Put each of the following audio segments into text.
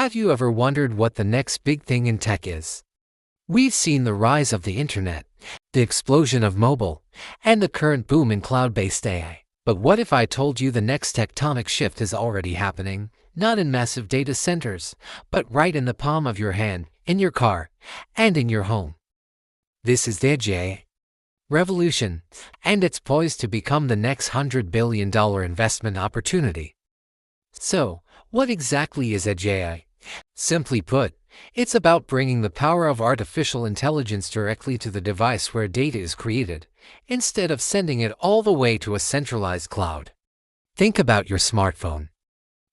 Have you ever wondered what the next big thing in tech is? We've seen the rise of the internet, the explosion of mobile, and the current boom in cloud-based AI. But what if I told you the next tectonic shift is already happening, not in massive data centers, but right in the palm of your hand, in your car, and in your home? This is the AI revolution, and it's poised to become the next $100 billion investment opportunity. So, what exactly is AI? Simply put, it's about bringing the power of artificial intelligence directly to the device where data is created, instead of sending it all the way to a centralized cloud. Think about your smartphone.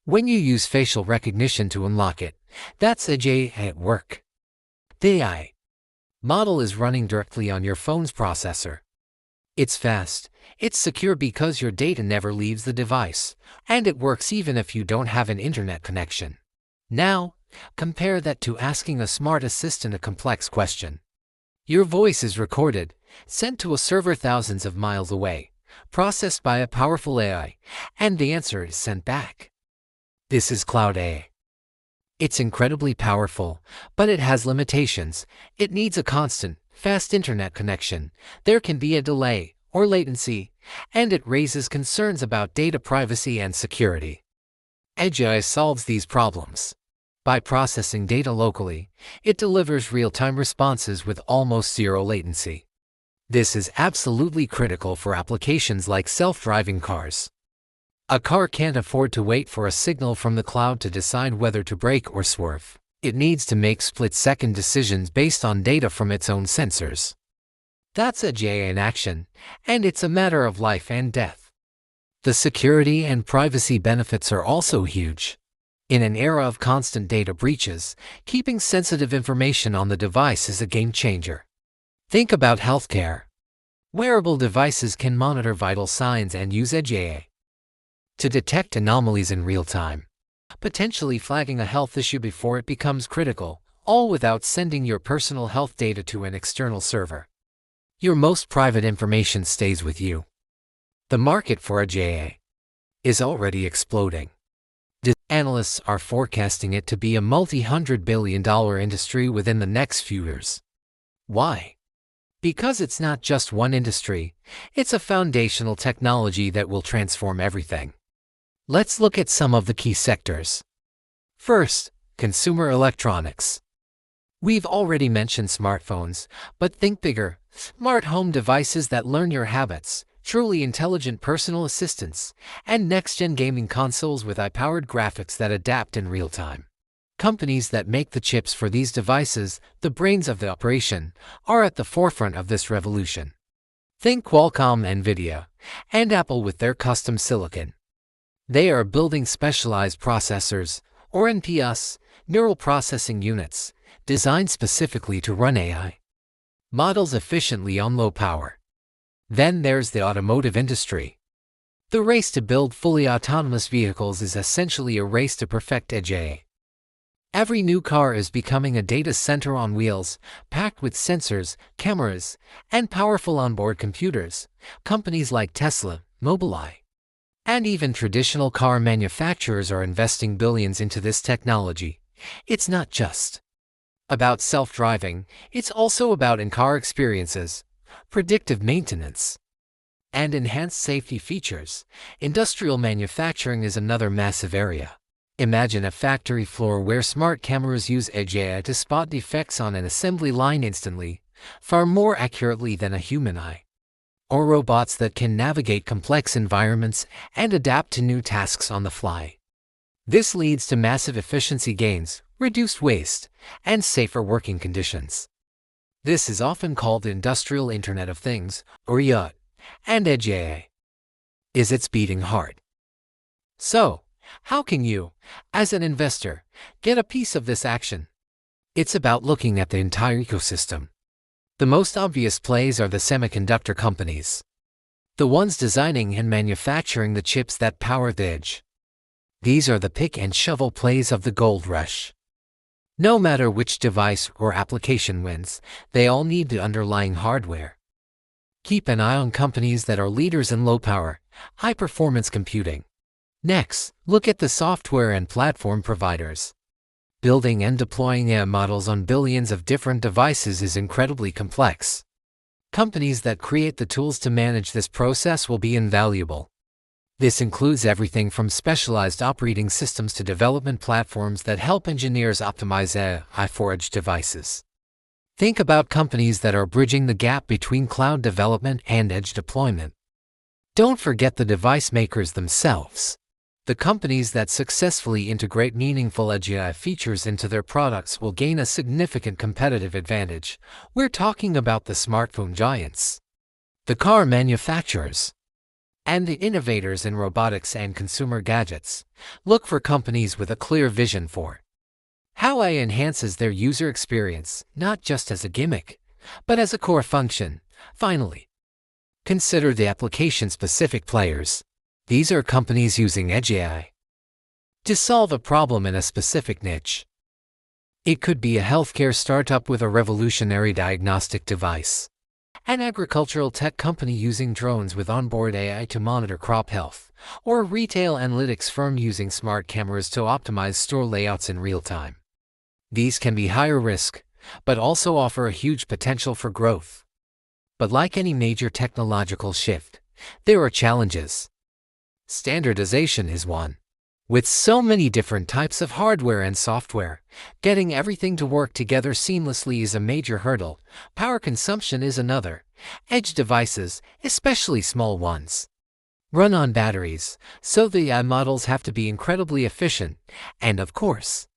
When you use facial recognition to unlock it, that's AI at work. The AI model is running directly on your phone's processor. It's fast, it's secure because your data never leaves the device, and it works even if you don't have an internet connection. Now, compare that to asking a smart assistant a complex question. Your voice is recorded, sent to a server thousands of miles away, processed by a powerful AI, and the answer is sent back. This is cloud AI. It's incredibly powerful, but it has limitations. It needs a constant, fast internet connection. There can be a delay or latency, and it raises concerns about data privacy and security. AI solves these problems. By processing data locally, it delivers real-time responses with almost zero latency. This is absolutely critical for applications like self-driving cars. A car can't afford to wait for a signal from the cloud to decide whether to brake or swerve. It needs to make split-second decisions based on data from its own sensors. That's AI in action, and it's a matter of life and death. The security and privacy benefits are also huge. In an era of constant data breaches, keeping sensitive information on the device is a game changer. Think about healthcare. Wearable devices can monitor vital signs and use AI to detect anomalies in real time, potentially flagging a health issue before it becomes critical, all without sending your personal health data to an external server. Your most private information stays with you. The market for AI is already exploding. Analysts are forecasting it to be a multi-$100 billion industry within the next few years. Why? Because it's not just one industry, it's a foundational technology that will transform everything. Let's look at some of the key sectors. First, consumer electronics. We've already mentioned smartphones, but think bigger. Smart home devices that learn your habits, truly intelligent personal assistants, and next-gen gaming consoles with high-powered graphics that adapt in real time. Companies that make the chips for these devices, the brains of the operation, are at the forefront of this revolution. Think Qualcomm, NVIDIA, and Apple with their custom silicon. They are building specialized processors, or NPUs, neural processing units, designed specifically to run AI models efficiently on low power. Then there's the automotive industry. The race to build fully autonomous vehicles is essentially a race to perfect AI. Every new car is becoming a data center on wheels, packed with sensors, cameras, and powerful onboard computers. Companies like Tesla, Mobileye, and even traditional car manufacturers are investing billions into this technology. It's not just about self-driving, it's also about in-car experiences, predictive maintenance, and enhanced safety features. Industrial manufacturing is another massive area. Imagine a factory floor where smart cameras use AI to spot defects on an assembly line instantly, far more accurately than a human eye. Or robots that can navigate complex environments and adapt to new tasks on the fly. This leads to massive efficiency gains, reduced waste, and safer working conditions. This is often called the Industrial Internet of Things, or IoT, and AI is its beating heart. So, how can you, as an investor, get a piece of this action? It's about looking at the entire ecosystem. The most obvious plays are the semiconductor companies, the ones designing and manufacturing the chips that power the edge. These are the pick and shovel plays of the gold rush. No matter which device or application wins, they all need the underlying hardware. Keep an eye on companies that are leaders in low-power, high-performance computing. Next, look at the software and platform providers. Building and deploying AI models on billions of different devices is incredibly complex. Companies that create the tools to manage this process will be invaluable. This includes everything from specialized operating systems to development platforms that help engineers optimize AI for edge devices. Think about companies that are bridging the gap between cloud development and edge deployment. Don't forget the device makers themselves. The companies that successfully integrate meaningful edge AI features into their products will gain a significant competitive advantage. We're talking about the smartphone giants, the car manufacturers, and the innovators in robotics and consumer gadgets. Look for companies with a clear vision for how AI enhances their user experience, not just as a gimmick, but as a core function. Finally, consider the application-specific players. These are companies using edge AI to solve a problem in a specific niche. It could be a healthcare startup with a revolutionary diagnostic device, an agricultural tech company using drones with onboard AI to monitor crop health, or a retail analytics firm using smart cameras to optimize store layouts in real time. These can be higher risk, but also offer a huge potential for growth. But like any major technological shift, there are challenges. Standardization is one. With so many different types of hardware and software, getting everything to work together seamlessly is a major hurdle. Power consumption is another. Edge devices, especially small ones, run on batteries, so the AI models have to be incredibly efficient. And of course,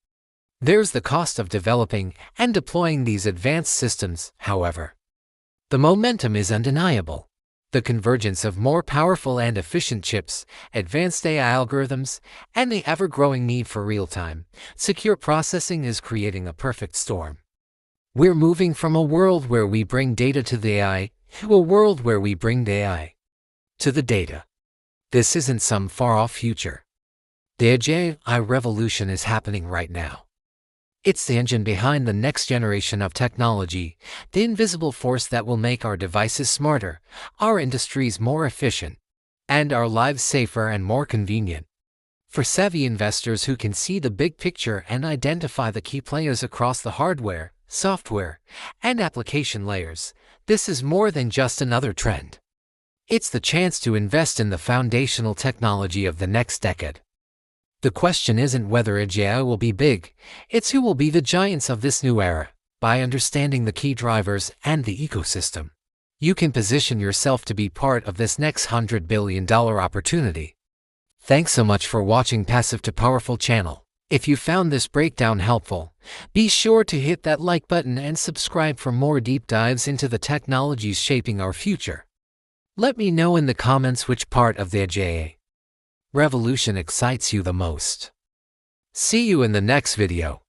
there's the cost of developing and deploying these advanced systems. However, the momentum is undeniable. The convergence of more powerful and efficient chips, advanced AI algorithms, and the ever-growing need for real-time, secure processing is creating a perfect storm. We're moving from a world where we bring data to the AI to a world where we bring the AI to the data. This isn't some far-off future. The edge AI revolution is happening right now. It's the engine behind the next generation of technology, the invisible force that will make our devices smarter, our industries more efficient, and our lives safer and more convenient. For savvy investors who can see the big picture and identify the key players across the hardware, software, and application layers, this is more than just another trend. It's the chance to invest in the foundational technology of the next decade. The question isn't whether edge AI will be big, it's who will be the giants of this new era. By understanding the key drivers and the ecosystem, you can position yourself to be part of this next $100 billion opportunity. Thanks so much for watching Passive to Powerful channel. If you found this breakdown helpful, be sure to hit that like button and subscribe for more deep dives into the technologies shaping our future. Let me know in the comments which part of the edge AI revolution excites you the most. See you in the next video.